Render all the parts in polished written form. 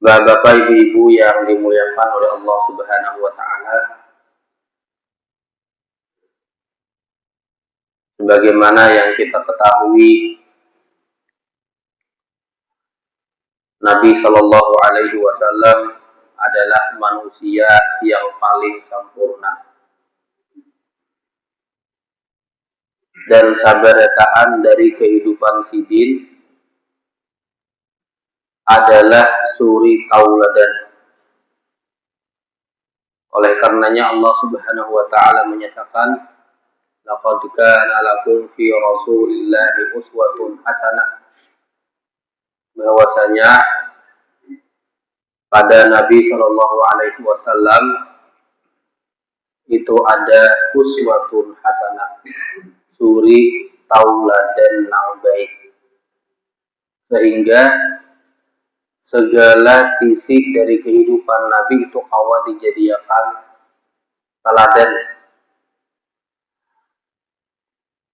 Bapak, ibu-ibu yang dimuliakan oleh Allah Subhanahu wa taala, sebagaimana yang kita ketahui, Nabi Shallallahu alaihi wasallam adalah manusia yang paling sempurna. Dan sabarataan dari kehidupan sidin adalah suri tauladan. Oleh karenanya Allah Subhanahu wa taala menyatakan, laqad kana lakum fi Rasulillahi uswatun hasanah. Bahwasanya pada Nabi Shallallahu alaihi wasallam itu ada uswatun hasanah, suri tauladan yang baik, sehingga segala sisi dari kehidupan Nabi itu awal dijadikan teladan.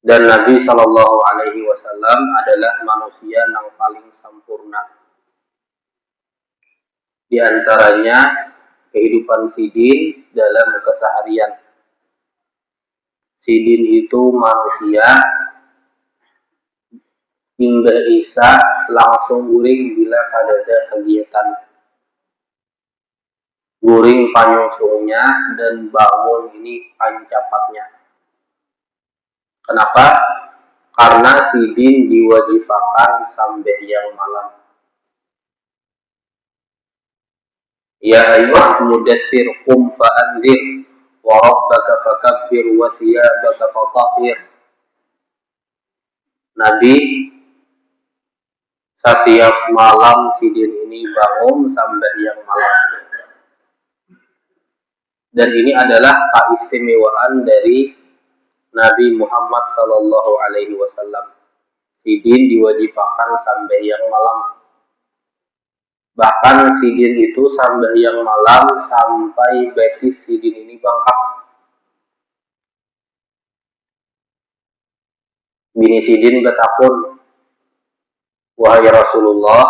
Dan Nabi Shallallahu alaihi wasallam adalah manusia yang paling sempurna. Di antaranya kehidupan sidin dalam keseharian. Sidin itu manusia hingga Isa langsung guring bila ada kegiatan. Guring panyusungnya dan bangun ini pancapatnya. Kenapa? Karena sidin diwajibkan sampai yang malam. Ya ayyuhal mudaththir qum fa'andzir wa rabbaka fakabbir wa thiyabaka fatahhir. Nabi setiap malam sidin ini bangun sampai yang malam. Dan ini adalah keistimewaan dari Nabi Muhammad Sallallahu Alaihi Wasallam. Sidin diwajibkan sampai yang malam. Bahkan sidin itu sampai yang malam sampai betis sidin ini bengkak. Bini sidin bertakun, wahai Rasulullah,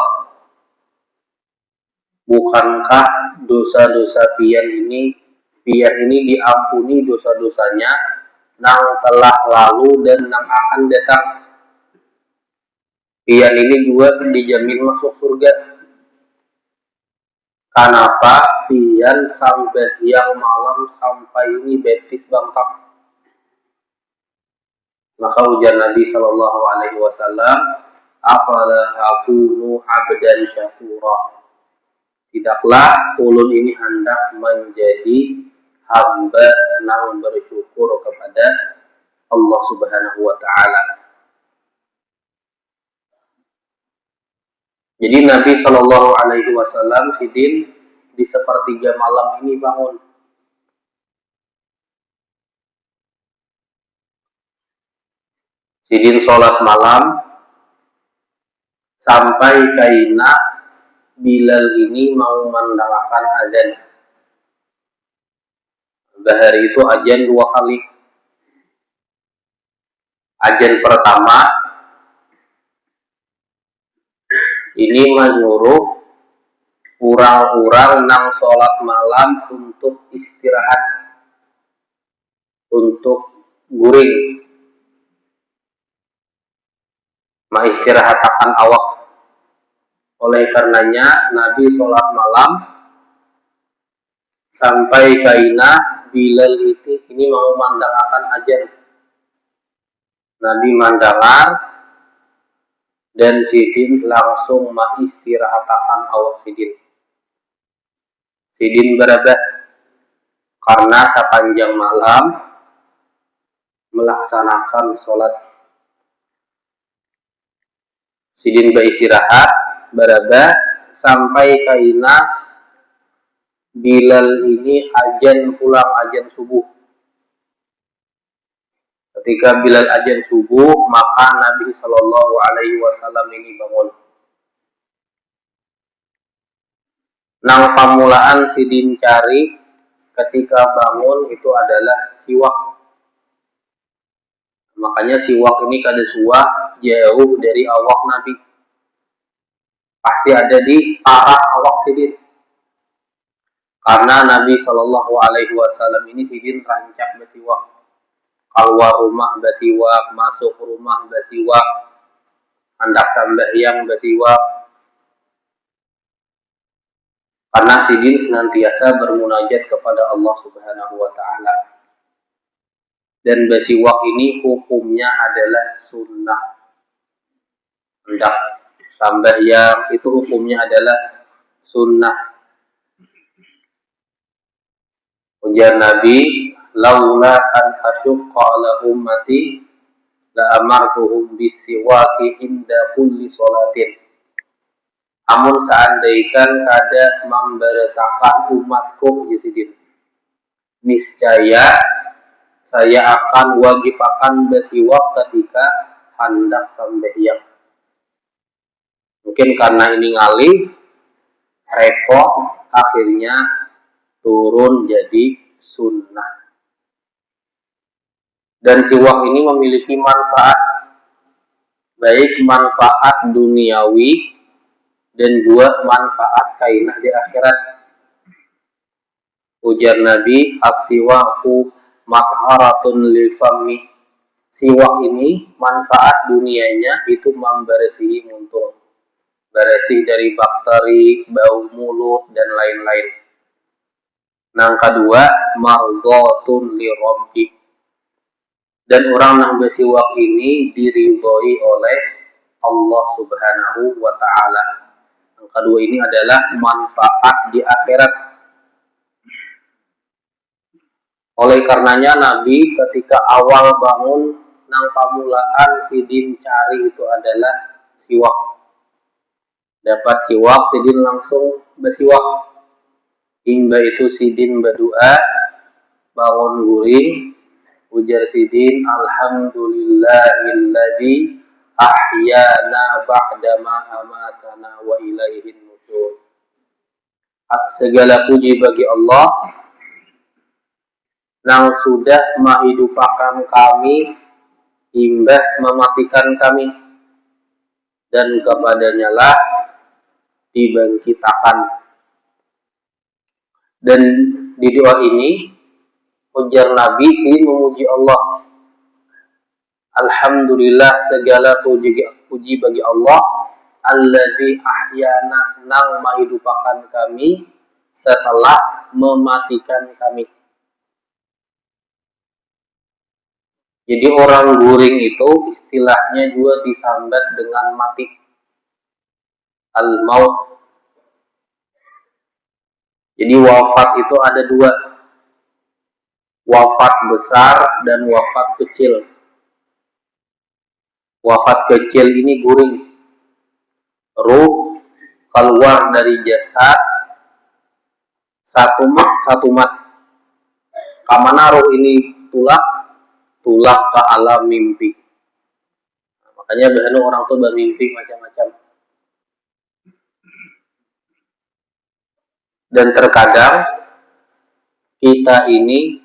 bukankah dosa-dosa pian ini diampuni dosa-dosanya yang telah lalu dan yang akan datang? Pian ini juga dijamin masuk surga. Kenapa pian sampai yang malam sampai ini betis bangkak? Maka ujar Nabi Shallallahu Alaihi Wasallam, afala akunu abdan syakura. Tidaklah ulun ini hendak menjadi hamba yang bersyukur kepada Allah Subhanahu wa taala. Jadi Nabi Shallallahu alaihi wasallam sidin di sepertiga malam ini bangun. Sidin sholat malam sampai kaina Bilal ini mau mendalakan azan. Bahari itu azan 2 kali. Azan pertama ini menyuruh orang-orang nang sholat malam untuk istirahat, untuk guring, mengistirahatkan awak. Oleh karenanya Nabi sholat malam sampai kaina Bilal itu ini mau mandangkan azan. Nabi mandangar dan sidin langsung mengistirahatkan awak sidin. Sidin berabah karena sepanjang malam melaksanakan sholat. Sidin beristirahat berabah sampai kaina Bilal ini azan pulang azan subuh. Ketika Bilal azan subuh, maka Nabi Shallallahu Alaihi Wasallam ini bangun. Nang pamulaan sidin cari ketika bangun itu adalah siwak. Makanya siwak ini kada suah jauh dari awak Nabi. pasti ada di arah awak sidin. Karena Nabi Shallallahu Alaihi Wasallam ini sidin rancak besiwak, keluar rumah besiwak, masuk rumah besiwak, hendak sambahyang besiwak. Karena sidin senantiasa bermunajat kepada Allah Subhanahu wa taala. Dan besiwak ini hukumnya adalah sunnah. Hendak sambahyang itu hukumnya adalah sunnah. Ujar Nabi, laula an asyqa ala ummati la amartuhum bisiwaki inda kulli sholatin. Amun seandaikan kada memberitakan umatku Yazidin, niscaya saya akan wajibakan besiwak ketika hendak sambahyang. Mungkin karena ini ngalih, repot, akhirnya turun jadi sunnah. Dan siwak ini memiliki manfaat, baik manfaat duniawi dan juga manfaat kainah di akhirat. Ujar Nabi, as-siwaku matharatun lil fammi. Siwak ini manfaat dunianya itu membersihi muntung, bersih dari bakteri, bau mulut dan lain-lain. Yang kedua, mardhatun li rabbi. Dan orang yang bersiwak ini diridhoi oleh Allah Subhanahu wa taala. Yang kedua ini adalah manfaat di akhirat. Oleh karenanya Nabi ketika awal bangun nang pamulaan sidin cari itu adalah siwak. Dapat siwak, sidin langsung bersiwak. Hingga itu sidin berdoa, bangun guring, ujar sidin, alhamdulillahilladzi ahyana ba'dama amatana wa ilaihin nusyur. Segala puji bagi Allah yang sudah menghidupakan kami hingga mematikan kami, dan kepadanya lah dibangkitakan. Dan di doa ini ujar Nabi sih memuji Allah. Alhamdulillah, segala puji bagi Allah alladzi ahyana, nang menghidupakan kami setelah mematikan kami. Jadi orang guring itu istilahnya juga disambat dengan mati. Al-maut. Jadi wafat itu ada dua. Wafat besar dan wafat kecil. Wafat kecil ini guring. Ruh keluar dari jasad satu mat. Kamana ruh ini tulak ke alam mimpi. Nah, makanya bahkan orang tuh bermimpi macam-macam. Dan terkadang kita ini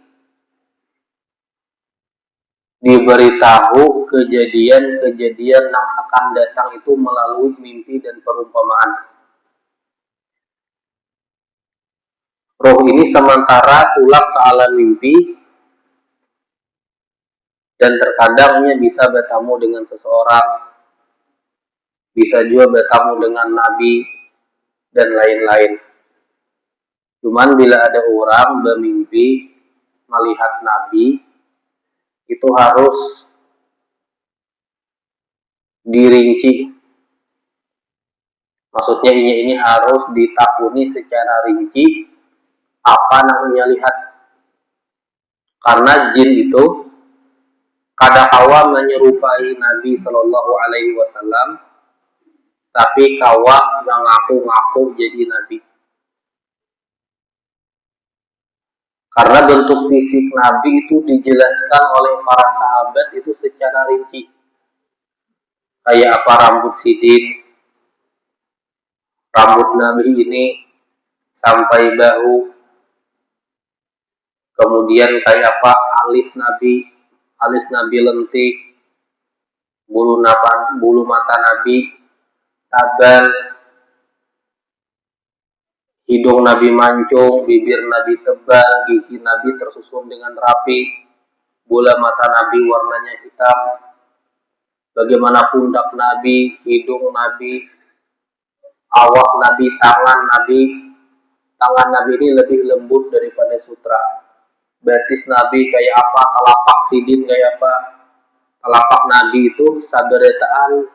diberitahu kejadian-kejadian yang akan datang itu melalui mimpi dan perumpamaan. Roh ini sementara tulak ke alam mimpi, dan terkadangnya bisa bertemu dengan seseorang, bisa juga bertemu dengan nabi, dan lain-lain. Cuman bila ada orang bermimpi melihat nabi, itu harus dirinci. Maksudnya ini harus ditakuni secara rinci apa namanya lihat. Karena jin itu kada kawa menyerupai Nabi Shallallahu Alaihi Wasallam, tapi kawa mengaku-ngaku jadi Nabi. Karena bentuk fisik Nabi itu dijelaskan oleh para sahabat itu secara rinci. Kayak apa rambut sidin, rambut Nabi ini sampai bahu. Kemudian kayak apa alis Nabi lentik, bulu mata Nabi tabal, hidung Nabi mancung, bibir Nabi tebal, gigi Nabi tersusun dengan rapi, bola mata Nabi warnanya hitam, bagaimana pundak Nabi, hidung Nabi, awak Nabi, tangan Nabi ini lebih lembut daripada sutra. Batis Nabi kayak apa, telapak sidin kayak apa. Telapak Nabi itu saberetaan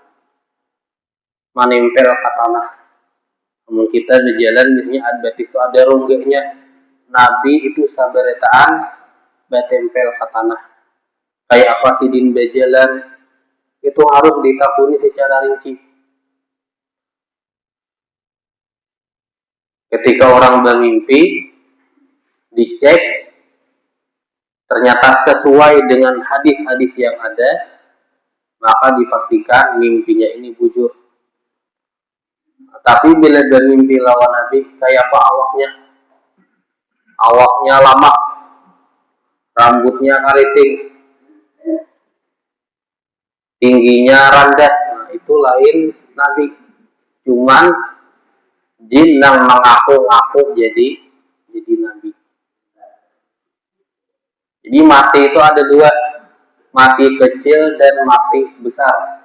menempel ke tanah. Namun kita berjalan biasanya batis itu ada rongganya. Nabi itu saberetaan batempel ke tanah. Kayak apa sidin berjalan itu harus ditakuni secara rinci. Ketika orang bermimpi, dicek, ternyata sesuai dengan hadis-hadis yang ada, maka dipastikan mimpinya ini bujur. Tapi bila bermimpi lawan Nabi, kayak apa awaknya? Awaknya lama, rambutnya keriting, tingginya rendah, nah itu lain Nabi. Cuman jin yang mengaku-ngaku jadi Nabi. Jadi mati itu ada dua, mati kecil dan mati besar.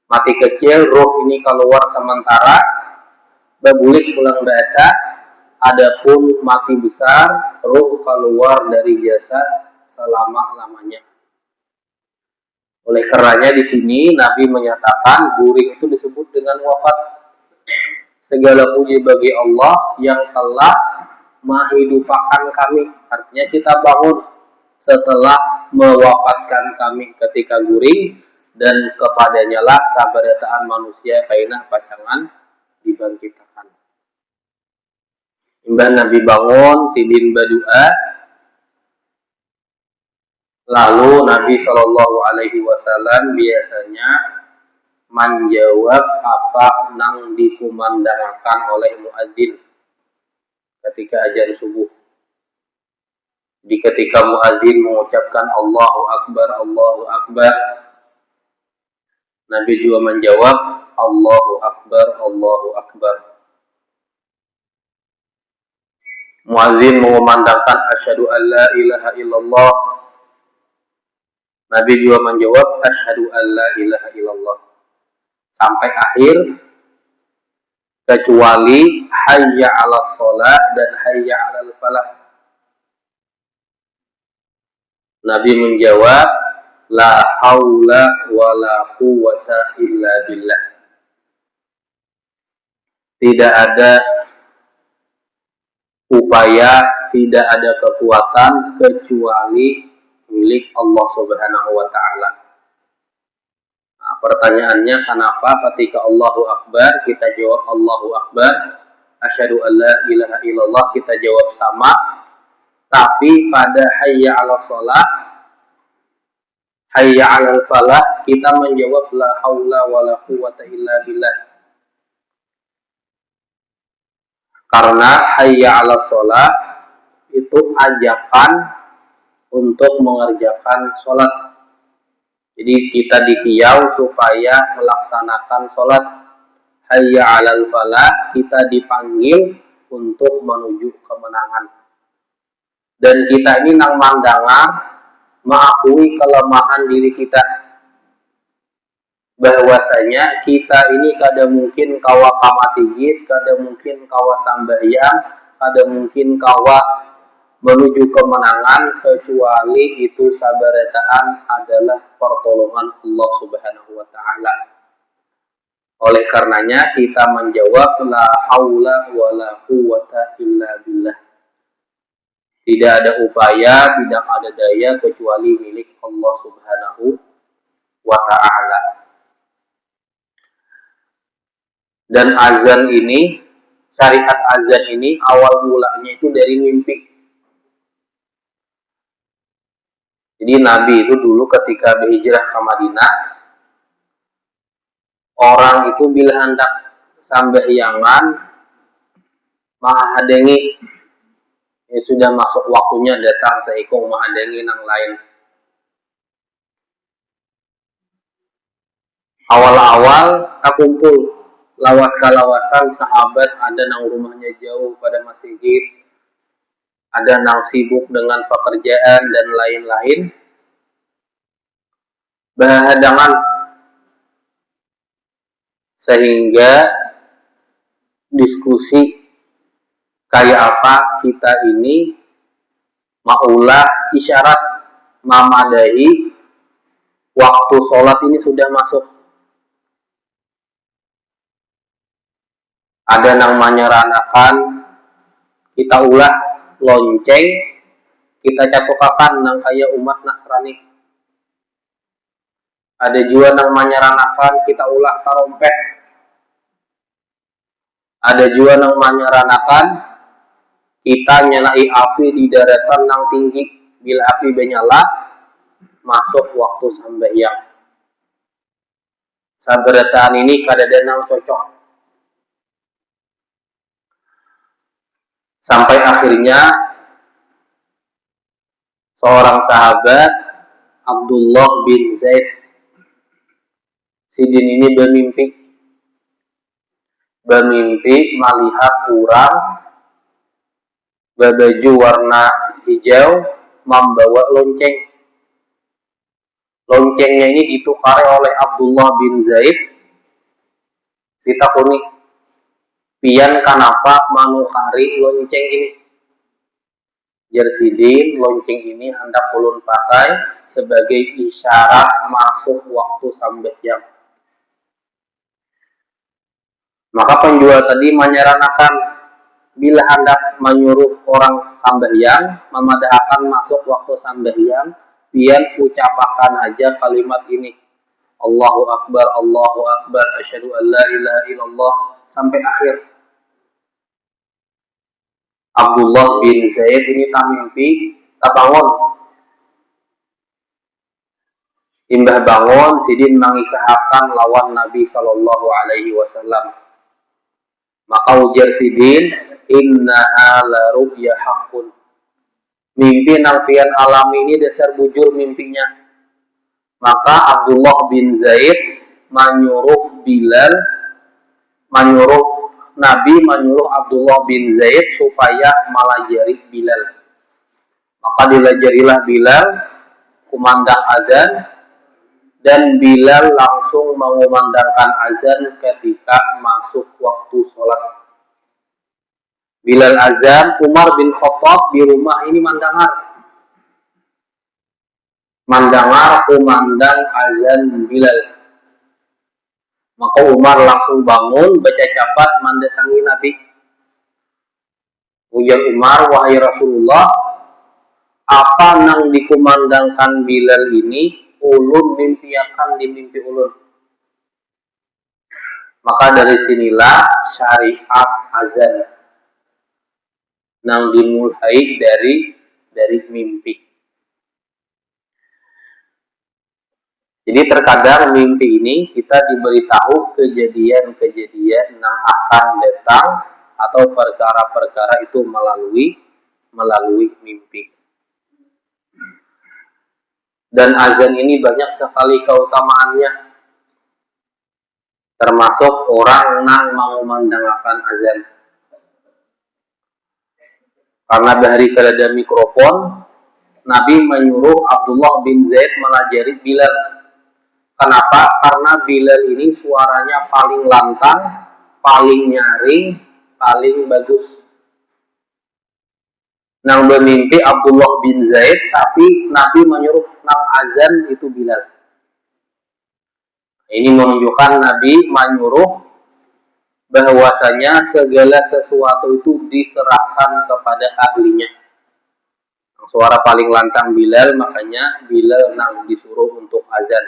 Mati kecil, roh ini keluar sementara, berbulik pulang bahasa. Adapun mati besar, roh keluar dari jasad selama-lamanya. Oleh karenanya di sini Nabi menyatakan guring itu disebut dengan wafat. Segala puji bagi Allah yang telah menghidupakan kami. Artinya kita bangun setelah mewafatkan kami ketika guring, dan kepadanya lah saberetaan manusia kainah pacangan dibangkitkan. Imbah Nabi bangun, sidin berdoa, lalu Nabi Shallallahu Alaihi Wasallam biasanya menjawab apa yang dikumandangkan oleh muadzin ketika azan subuh. Di ketika muadzin mengucapkan Allahu Akbar, Nabi juga menjawab Allahu Akbar. Muadzin mengumandangkan asyhadu an la ilaha illallah. Nabi juga menjawab asyhadu an la ilaha illallah. Sampai akhir, kecuali hayya 'alas shalah dan hayya 'alal falah. Nabi menjawab la haula wala quwwata illa billah. Tidak ada upaya, tidak ada kekuatan kecuali milik Allah Subhanahu wa taala. Nah, pertanyaannya kenapa ketika Allahu Akbar kita jawab Allahu Akbar, asyhadu an la ilaha illallah kita jawab sama, tapi pada hayya 'alas shalah, hayya 'alal falah kita menjawab la haula wala quwwata illa billah. Karena hayya 'alas shalah itu ajakan untuk mengerjakan sholat. Jadi kita dikiau supaya melaksanakan sholat. Hayya 'alal falah kita dipanggil untuk menuju kemenangan. Dan kita ini nang mandangan mengakui kelemahan diri kita, bahwasanya kita ini kada mungkin kawa kamasijid, kada mungkin kawa sambahyang, kada mungkin kawa menuju kemenangan, kecuali itu sabaretaan adalah pertolongan Allah Subhanahu wa taala. Oleh karenanya kita menjawab la haula wala quwwata illa billah. Tidak ada upaya, tidak ada daya kecuali milik Allah Subhanahu wa taala. Dan azan ini, syariat azan ini awal mulanya itu dari mimpi. Jadi Nabi itu dulu ketika berhijrah ke Madinah, orang itu bila hendak sambahyangan mahadengi, ya sudah masuk waktunya datang seikung mahadengi nang lain. Awal-awal tak kumpul, lawas kalawasan sahabat ada nang rumahnya jauh pada masjid, ada nang sibuk dengan pekerjaan dan lain-lain. Berhadangan sehingga diskusi kayak apa kita ini maulah isyarat mamadahi waktu sholat ini sudah masuk. Ada nang menyeranakan kita ulah lonceng, kita catukakan nang kayak umat Nasrani. Ada juga nang menyeranakan kita ulah tarompet. Ada juga nang menyeranakan kita nyalai api di daratan nang tinggi. Bila api menyala, masuk waktu sambayang. Sabarataan ini kadada nang cocok. Sampai akhirnya seorang sahabat Abdullah bin Zaid Sidin ini bermimpi melihat orang berbaju warna hijau membawa lonceng. Loncengnya ini ditukar oleh Abdullah bin Zaid. Ditakuni, pian kenapa manukari lonceng ini? Jersidin, lonceng ini hendak ulun pakai sebagai isyarat masuk waktu sambayang. Maka penjual tadi menyeranakan bila hendak menyuruh orang sambayang, memadahkan masuk waktu sambayang, pian ucapakan aja kalimat ini. Allahu Akbar, asyhadu an la ilaha illallah, sampai akhir. Abdullah bin Zaid ini tak mimpi, tak bangun. Imbah bangun, Sidin mengisahkan lawan Nabi Sallallahu Alaihi Wasallam. Maka ujar Sidin, innaha la ru'ya haqqun. Mimpi nang pian alami ini dasar bujur mimpinya. Maka Abdullah bin Zaid menyuruh Nabi menyuruh Abdullah bin Zaid supaya melajari Bilal. Maka dilajarilah Bilal, kumandang azan, dan Bilal langsung mengumandangkan azan ketika masuk waktu sholat. Bilal azan, Umar bin Khattab di rumah ini mandangar kumandang azan Bilal. Maka Umar langsung bangun, baca capat, mendatangi Nabi. Ujar Umar, wahai Rasulullah, apa nang dikumandangkan Bilal ini, ulun mimpiakan di mimpi ulun. Maka dari sinilah syariat azan nang dimulai dari mimpi. Jadi terkadang mimpi ini kita diberitahu kejadian-kejadian yang akan datang atau perkara-perkara itu melalui mimpi. Dan azan ini banyak sekali keutamaannya. Termasuk orang yang mengumandangkan azan. Karena dari keadaan mikrofon, Nabi menyuruh Abdullah bin Zaid melajari Bilal. Kenapa? Karena Bilal ini suaranya paling lantang, paling nyaring, paling bagus. Nang bermimpi Abdullah bin Zaid, tapi Nabi menyuruh nang azan itu Bilal. Ini menunjukkan Nabi menyuruh bahwasanya segala sesuatu itu diserahkan kepada ahlinya. Suara paling lantang Bilal, makanya Bilal nang disuruh untuk azan.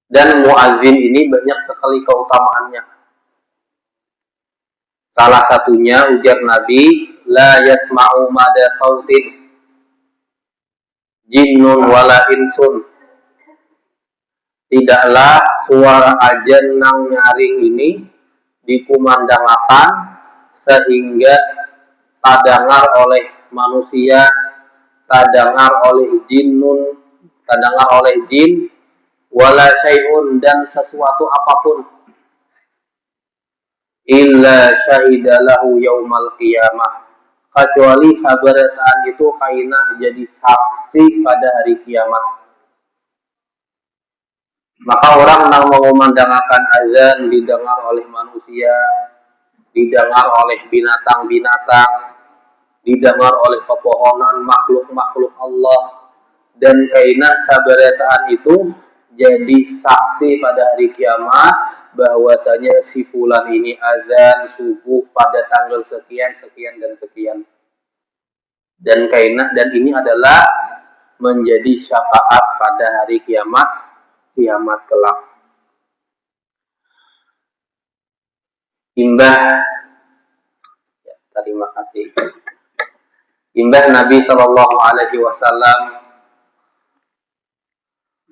Dan muadzin ini banyak sekali keutamaannya. Salah satunya ujar Nabi, la yasma'u mada sautin jinnun wala insun. Tidaklah suara azan nang nyaring ini dikumandangkan sehingga tadengar oleh manusia, tadengar oleh jin, wala syai'un dan sesuatu apapun illa syahidalahu yaumal qiyamah kecuali sabarataan itu kaina jadi saksi pada hari kiamat. Maka orang yang mengumandangkan azan didengar oleh manusia, didengar oleh binatang-binatang, didengar oleh pepohonan, makhluk-makhluk Allah, dan kaina sabarataan itu jadi saksi pada hari kiamat bahwasanya si fulan ini azan subuh pada tanggal sekian, sekian dan sekian. Dan kaina dan ini adalah menjadi syafaat pada hari kiamat kelak. Imbah ya, terima kasih. Imbah Nabi Shallallahu Alaihi Wasallam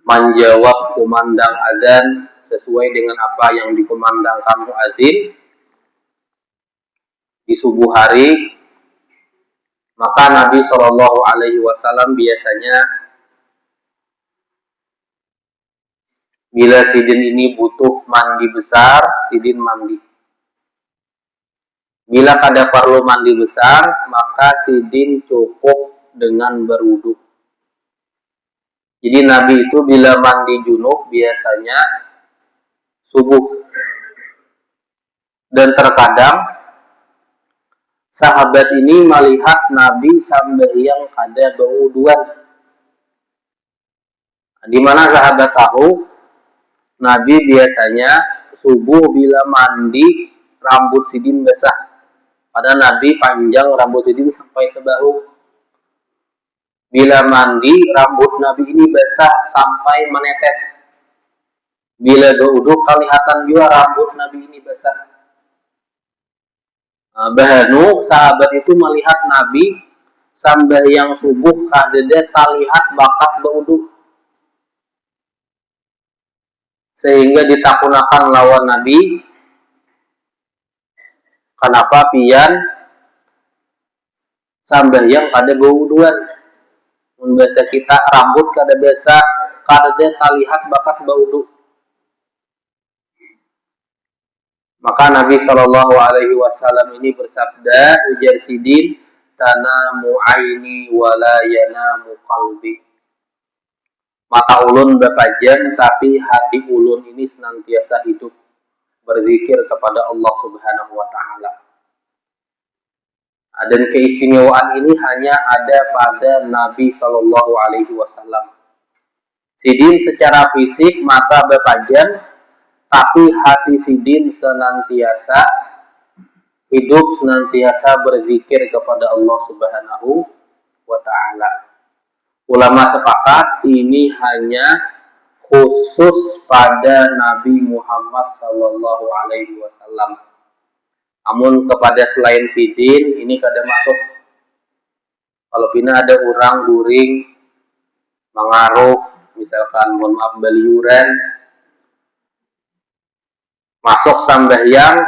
menjawab kumandang adzan sesuai dengan apa yang dikumandangkan muadzin di subuh hari, maka Nabi Shallallahu Alaihi Wasallam biasanya bila sidin ini butuh mandi besar, sidin mandi. Bila kada perlu mandi besar, maka sidin cukup dengan berwudu. Jadi Nabi itu bila mandi junub biasanya subuh. Dan terkadang sahabat ini melihat Nabi sambayang kada berwuduan. Di mana sahabat tahu Nabi biasanya subuh bila mandi rambut sidin basah. Padahal Nabi panjang rambut sidin sampai sebahu. Bila mandi rambut Nabi ini basah sampai menetes. Bila berwudu kelihatan juga rambut Nabi ini basah. Bahanu sahabat itu melihat Nabi sambayang subuh kadeda terlihat bakas berwudu. Sehingga ditakunakan lawan Nabi, kenapa pian sambayang kada berwuduan? Biasa kita rambut kada biasa kada terlihat bakas berwudu. Maka Nabi Shallallahu Alaihi Wasallam ini bersabda, ujar sidin, tanamu aini wala yanamu qalbi. Mata ulun berpajang, tapi hati ulun ini senantiasa hidup berzikir kepada Allah Subhanahu wa Ta'ala. Dan keistimewaan ini hanya ada pada Nabi Shallallahu Alaihi Wasallam. Sidin secara fisik mata berpajang, tapi hati sidin senantiasa hidup, senantiasa berzikir kepada Allah Subhanahu wa Ta'ala. Ulama sepakat ini hanya khusus pada Nabi Muhammad Sallallahu Alaihi Wasallam. Namun kepada selain sidin ini kada masuk. Kalau pina ada orang guring, mengaruh, misalkan mohon maaf beliuran, masuk sambahyang,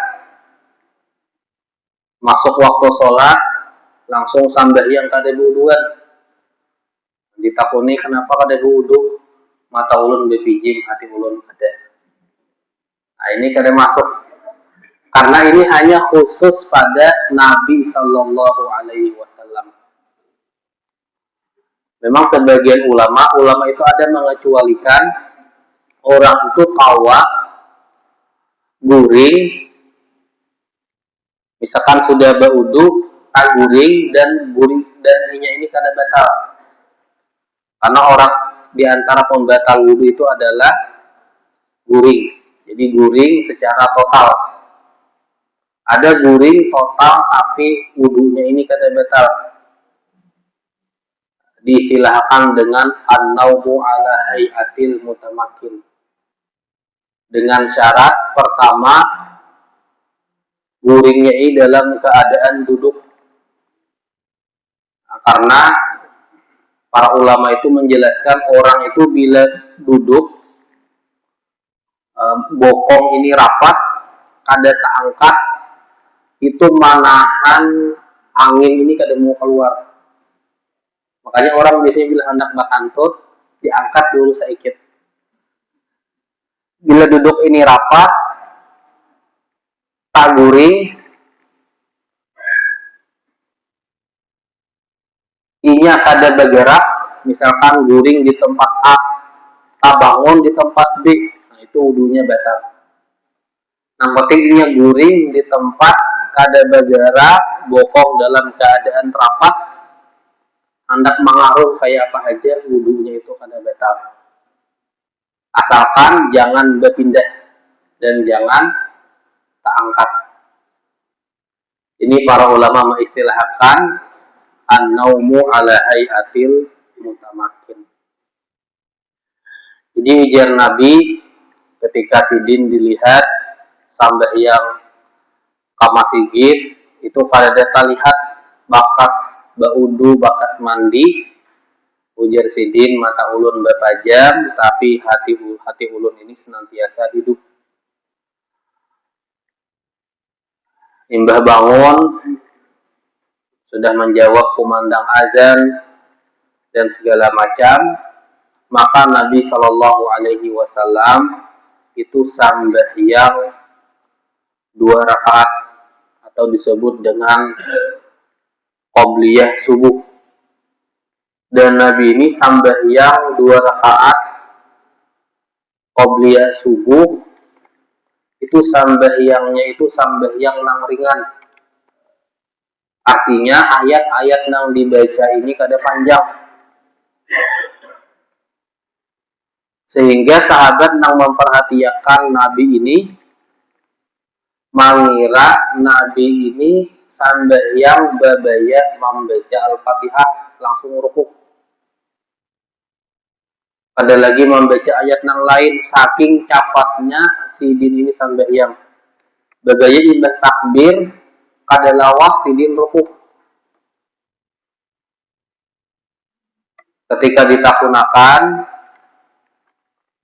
masuk waktu sholat, langsung sambahyang kada wuduan. Ditakuni kenapa kada wudu? Mata ulun bepijim, hati ulun kada. Nah, ini kada masuk. Karena ini hanya khusus pada Nabi Sallallahu Alaihi Wasallam. Memang sebagian ulama itu ada mengecualikan orang itu kawa guring, misalkan sudah berwudu, guring dan ini kada batal. Karena orang di antara pembatal wudu itu adalah guring. Jadi guring secara total. Ada guring total tapi wudunya ini kada batal. Diistilahkan dengan an-naumu ala hayatil mutamakin. Dengan syarat pertama guringnya ini dalam keadaan duduk. Nah, karena para ulama itu menjelaskan orang itu bila duduk bokong ini rapat, kada terangkat, itu manahan angin ini kada mau keluar. Makanya orang biasanya bila hendak bakantut diangkat dulu sedikit. Bila duduk ini rapat, tak guring, inya kada bergerak, misalkan guring di tempat A, tak bangun di tempat B, nah itu wudunya batal. Yang penting inya guring di tempat kada bergerak, bokong dalam keadaan rapat, hendak mengaruh kayak apa aja, wudunya itu kada batal. Asalkan jangan berpindah dan jangan tak angkat. Ini para ulama mengistilahkan an-naumu ala hayatil mutamakin. Jadi ujar Nabi ketika sidin dilihat sampai yang kamasigit itu kada data lihat bakas baudu bakas mandi. Ujar sidin mata ulun bapajam tapi hati ulun ini senantiasa hidup. Imbah bangun sudah menjawab kumandang azan dan segala macam, maka Nabi Shallallahu Alaihi Wasallam itu sambahyang 2 rakaat atau disebut dengan qobliyah subuh. Dan Nabi ini sambahyang 2 rakaat qobliyah subuh itu sambahyangnya itu sambahyang nang ringan. Artinya ayat-ayat nang dibaca ini kada panjang. Sehingga sahabat nang memperhatikan Nabi ini mengira Nabi ini sambahyang babaya membaca Al-Fatihah langsung rukuk. Ada lagi membaca ayat nang lain, saking cepatnya sidin ini sambahyang. Babaya imbah takbir kada lawas sidin rukuk. Ketika ditakunakan,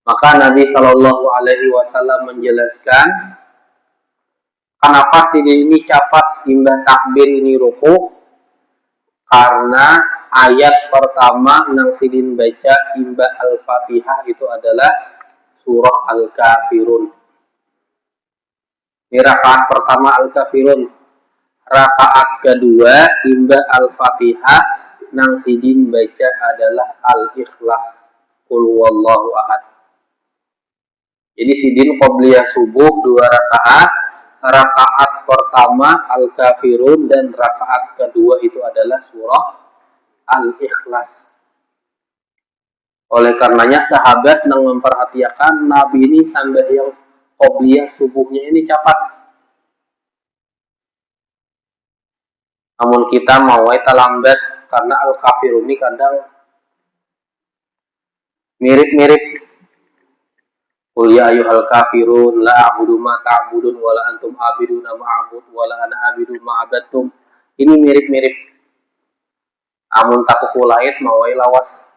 maka Nabi Shallallahu Alaihi Wasallam menjelaskan kenapa sidin ini cepat imbah takbir ini rukuk, karena ayat pertama nang sidin baca imbah Al-Fatihah itu adalah surah Al-Kafirun. Ini rakaat pertama Al-Kafirun. Rakaat kedua imbah Al-Fatihah nang sidin baca adalah Al-Ikhlas. Qul huwallahu ahad. Jadi sidin qobliyah subuh 2 rakaat. Rakaat pertama Al-Kafirun dan rakaat kedua itu adalah surah Al-Ikhlas. Oleh karenanya sahabat nang memperhatikan Nabi ini sambahyang qobliyah subuhnya ini cepat. Namun kita mau lambat karena Al-Kafirun ini kadang mirip-mirip. Qul ya ayyuhal kafirun la a'budu ma ta'budun wa la antum abiduna ma a'bud wa la ana abidu ma abattum. Ini mirip-mirip. Amun tak kulait mau lawas.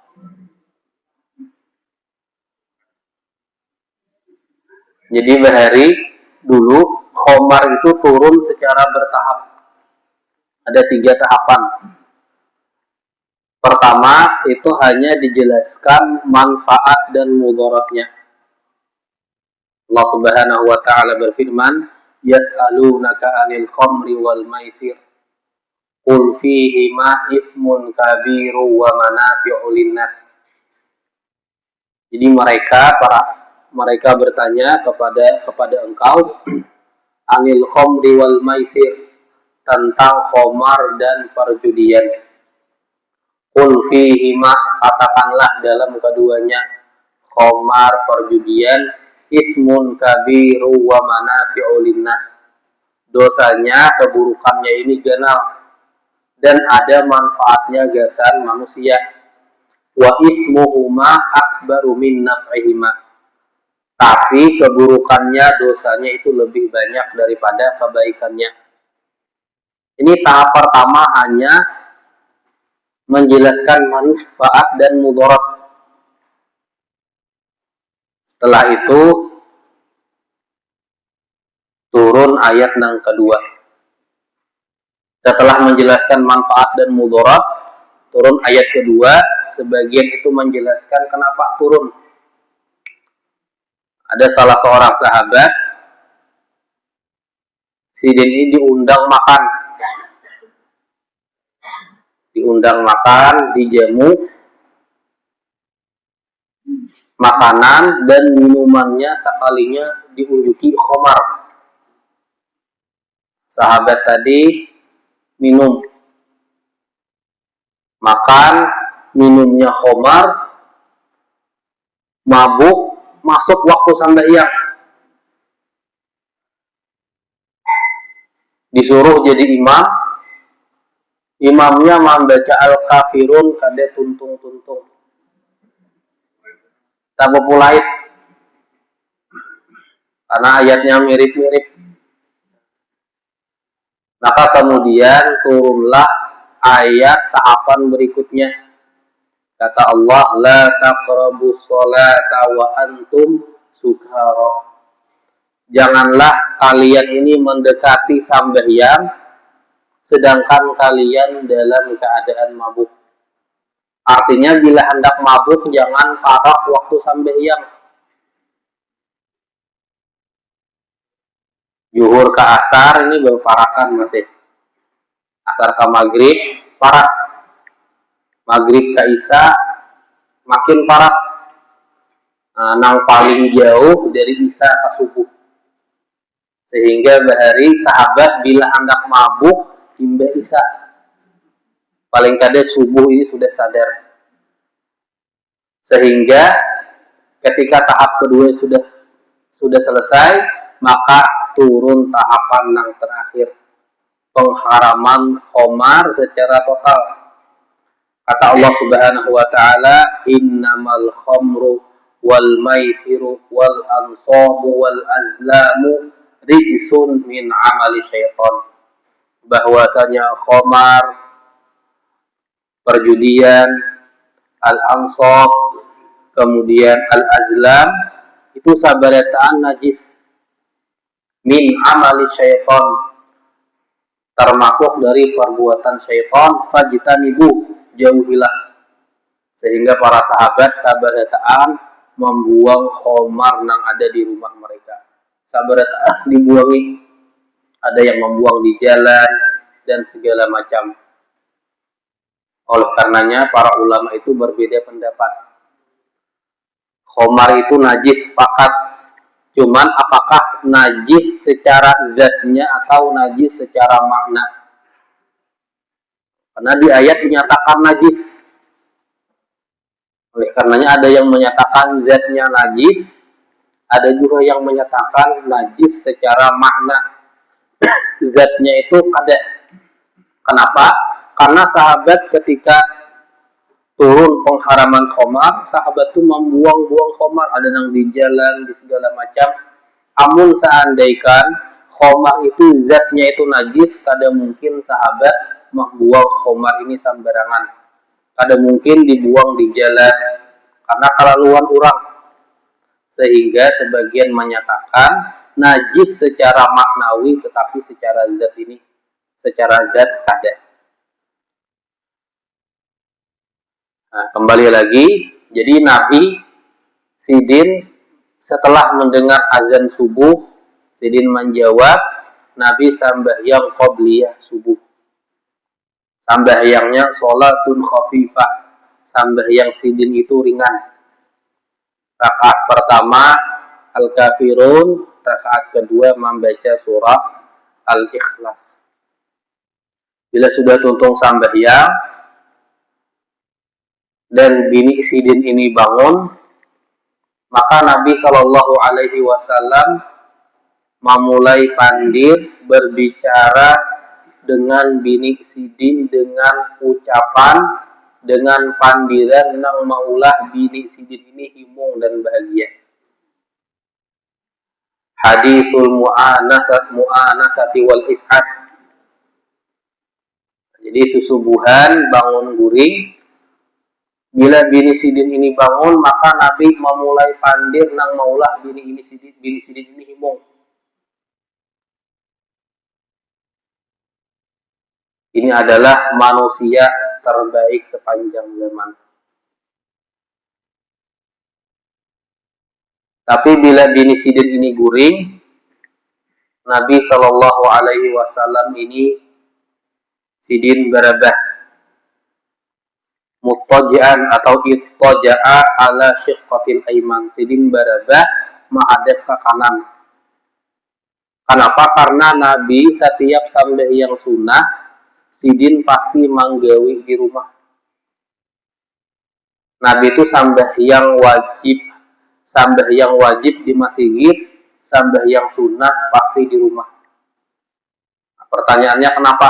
Jadi bahari dulu khomar itu turun secara bertahap. Ada 3 tahapan. Pertama itu hanya dijelaskan manfaat dan mudaratnya. Allah Subhanahu wa taala berfirman, "Yas'alunaka 'anil khamri wal maisir. Qul fihima itsmun kabiru wa manafi'u linnas." Jadi mereka bertanya kepada engkau 'anil khamri wal maisir, tentang khamar dan perjudian. Qul fihima, katakanlah dalam keduanya, khamar perjudian, ismun kabiru wa manafi'u linnas. Dosanya, keburukannya ini ganal dan ada manfaatnya gasan manusia. Wa ismuhuma akbaru min naf'ihima. Tapi keburukannya, dosanya itu lebih banyak daripada kebaikannya. Ini tahap pertama hanya menjelaskan manfaat dan mudarat. Setelah itu turun ayat yang kedua. Setelah menjelaskan manfaat dan mudarat, turun ayat kedua. Sebagian itu menjelaskan kenapa turun. Ada salah seorang sahabat, Sidin ini diundang makan, dijamu makanan dan minumannya sekalinya diunjuki khamar. Sahabat tadi minum, makan, minumnya khamar, mabuk, masuk waktu sambayang, disuruh jadi imam, imamnya membaca Al-Kafirun kade tuntung-tuntung tak populait karena ayatnya mirip-mirip. Maka kemudian turunlah ayat tahapan berikutnya. Kata Allah, la taqrabus sholata wa antum sukara. Janganlah kalian ini mendekati sambahyang sedangkan kalian dalam keadaan mabuk. Artinya bila hendak mabuk jangan parak waktu sambahyang. Zuhur ke asar ini baru parakan masih. Asar ke maghrib parak. Maghrib ke isya makin parak. Nang paling jauh dari isya ke subuh. Sehingga bahari sahabat bila hendak mabuk himba isya. Paling kada subuh ini sudah sadar. Sehingga ketika tahap kedua sudah selesai, maka turun tahapan yang terakhir, pengharaman khamar secara total. Kata Allah Subhanahu wa taala, innamal khamru wal maisiru wal ansabu wal azlamu rijsun min amali syaitan. Bahwasanya khamar, perjudian, al-ansab, kemudian al-azlam itu sabaretaan najis min amali syaitan, termasuk dari perbuatan syaitan, fajtanibu, jauhilah. Sehingga para sahabat sabaretaan membuang khamar yang ada di rumah mereka. Sabaretaan dibuangi, ada yang membuang di jalan dan segala macam. Oleh karenanya para ulama itu berbeda pendapat. Khamar itu najis sepakat. Cuman apakah najis secara zatnya atau najis secara makna? Karena di ayat dinyatakan najis. Oleh karenanya ada yang menyatakan zatnya najis, ada juga yang menyatakan najis secara makna. Zatnya itu kada. Kenapa? Karena sahabat ketika turun pengharaman khamar, sahabat itu membuang-buang khamar, ada yang di jalan, di segala macam. Amun seandaikan khamar itu zatnya itu najis, kada mungkin sahabat membuang khamar ini sembarangan. Kada mungkin dibuang di jalan karena kelaluan orang. Sehingga sebagian menyatakan najis secara maknawi, tetapi secara zat ini, secara zat kada. Nah, kembali lagi, jadi Nabi Sidin setelah mendengar azan subuh, Sidin menjawab, Nabi sambahyang qobliyah subuh. Sambahyangnya sholatun khafifah, sambahyang Sidin itu ringan. Rakaat pertama Al-Kafirun, rakaat kedua membaca surah Al-Ikhlas. Bila sudah tuntung sambahyang dan bini Sidin ini bangun, maka Nabi Shallallahu Alaihi Wasallam memulai pandir berbicara dengan bini Sidin dengan ucapan, dengan pandiran yang maulah bini Sidin ini himung dan bahagia. Hadisul mu'anasati wal is'ad. Jadi susubuhan, bangun guring. Bila bini Sidin ini bangun, maka Nabi memulai pandir nang maulah bini Sidin ini himung. Ini adalah manusia terbaik sepanjang zaman. Tapi bila bini Sidin ini guring, Nabi Shallallahu Alaihi Wasallam ini Sidin berabah muttaji'an atau ittaja'a ala syiqqatil aiman. Sidin berabah menghadap ke kanan. Kenapa? Karena Nabi setiap sambahyang sunnah, Sidin pasti manggawi di rumah. Nabi itu sambahyang wajib di masjid, sambahyang sunnah pasti di rumah. Nah, pertanyaannya kenapa?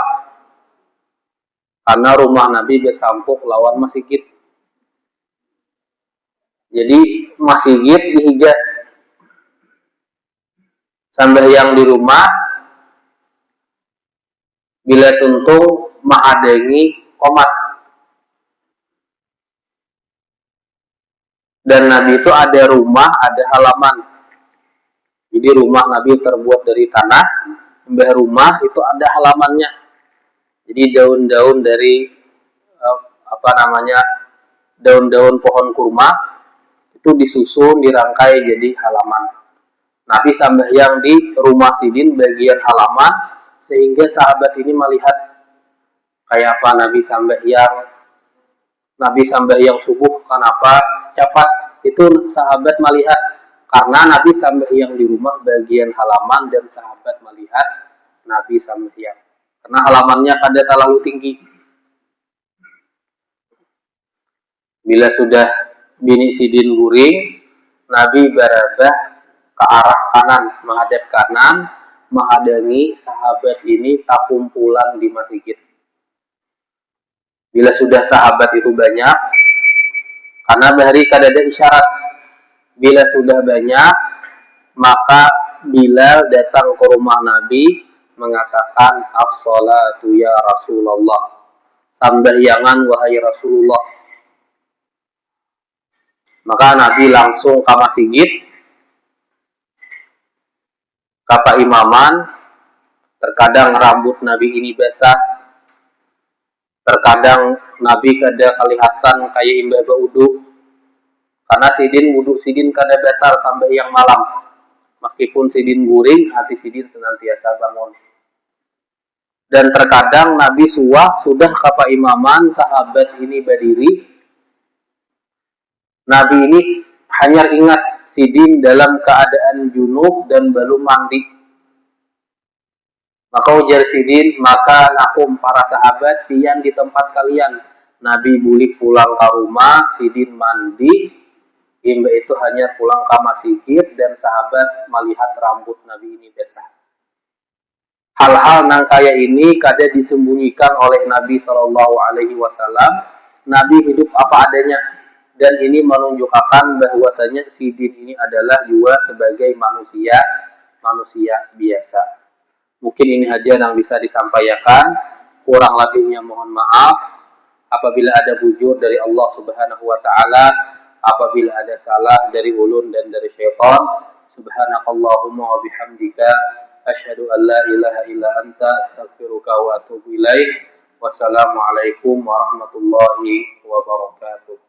Karena rumah Nabi besampuk lawan masjid. Jadi masjid dihijab. Sambahyang di rumah bila tuntung menghadiri qomat. Dan Nabi itu ada rumah, ada halaman. Jadi rumah Nabi terbuat dari tanah, mbah rumah itu ada halamannya. Jadi daun-daun dari daun-daun pohon kurma itu disusun, dirangkai jadi halaman. Nabi sambahyang di rumah Sidin bagian halaman, sehingga sahabat ini melihat kayak apa Nabi sambahyang subuh. Kenapa cepat? Itu sahabat melihat karena Nabi sambahyang di rumah bagian halaman dan sahabat melihat Nabi sambahyang karena halamannya kada terlalu tinggi. Bila sudah bini Sidin guring, Nabi berabah ke arah kanan, menghadap kanan, menghadangi sahabat ini takumpulan di masjid. Bila sudah sahabat itu banyak, karena bahari kadada isyarat, bila sudah banyak, maka Bilal datang ke rumah Nabi mengatakan as-salatu ya Rasulullah, sambahyangan wahai Rasulullah. Maka Nabi langsung ke masjid, kapa imaman. Terkadang rambut Nabi ini basah, terkadang Nabi kada kelihatan kayak imbah baudu, karena Sidin wudhu Sidin kada batal sampai yang malam. Meskipun Sidin guring, hati Sidin senantiasa bangun. Dan terkadang Nabi sudah kapa imaman, sahabat ini berdiri. Nabi ini hanya ingat Sidin dalam keadaan junub dan belum mandi. Maka ujar Sidin, maka nakum para sahabat pian di tempat kalian. Nabi boleh pulang ke rumah, Sidin mandi. Imba itu hanya pulang ke masjid dan sahabat melihat rambut Nabi ini basah. Hal-hal nang kaya ini kada disembunyikan oleh Nabi Shallallahu Alaihi Wasallam. Nabi hidup apa adanya, dan ini menunjukkan bahwasanya Sidin ini adalah juga sebagai manusia biasa. Mungkin ini aja yang bisa disampaikan. Kurang lebihnya mohon maaf. Apabila ada bujur dari Allah Subhanahu Wa Taala, apabila ada salah dari ulun dan dari syaitan, subhanakallahumma wa bihamdika asyhadu an la ilaha illa anta astaghfiruka wa atubu ilaik. Wassalamualaikum warahmatullahi wabarakatuh.